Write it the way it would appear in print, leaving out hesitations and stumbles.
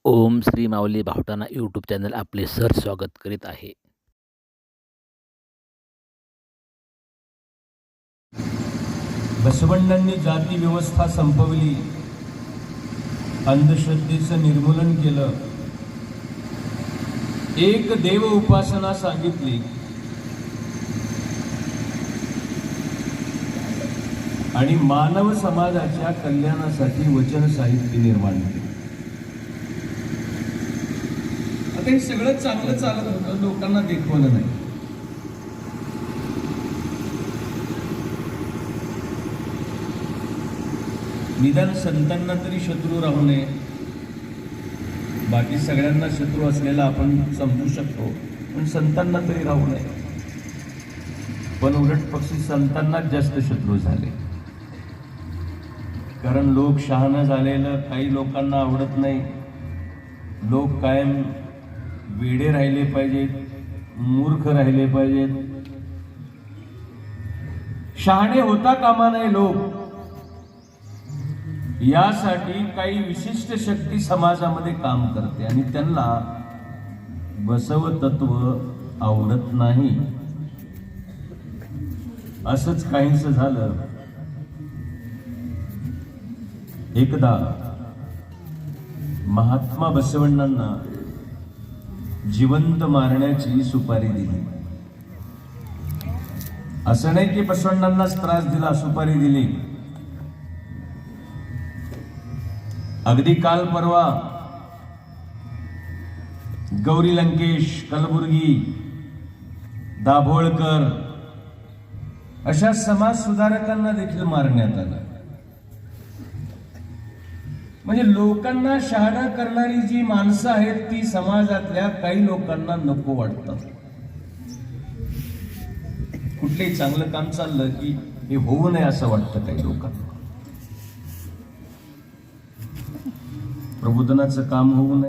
ओम श्री माऊली भावटाना YouTube channel आपले sir स्वागत करीत आहे. बसवण्णांनी जाती व्यवस्था संपवली, अंधश्रद्धेचं निर्मूलन केलं, एक देव उपासना सांगितली आणि मानव समाजाच्या कल्याणासाठी वचन साहित्य निर्माण केले. आता हे सगळं चांगलं चालत होतं, लोकांना देखवलं नाही. निदान संतांना तरी शत्रू राहू नये. बाकी सगळ्यांना शत्रू असलेला आपण समजू शकतो, पण संतांना तरी राहू नये. पण उलट पक्षी संतांनाच जास्त शत्रू झाले, कारण लोक शहाणं झालेलं काही लोकांना आवडत नाही. लोक कायम वेडे राहिले पाहिजेत, मूर्ख राहिले पाहिजेत. शहाणे होता कामा नये लोक. यासाठी काही विशिष्ट शक्ती समाजामध्ये काम करते आणि त्यांना बसव तत्व आवडत नाही. असंच काहींचं झालं. एकदा महात्मा बसवण्णांना जिवंत मारण्याची सुपारी दिली. असं नाही की बसवण्णांनाच त्रास दिला, सुपारी दिली. अगदी काल परवा गौरी लंकेश, कलबुर्गी, दाभोळकर अशा समाज सुधारकांना देखील मारण्यात आलं. म्हणजे लोकांना शहाणा करणारी जी माणसं आहेत ती समाजातल्या काही लोकांना नको वाटतात. कुठलंही चांगलं काम चाललं की हे होऊ नये असं वाटतं काही लोकांना. प्रबोधनाचं काम होऊ नये.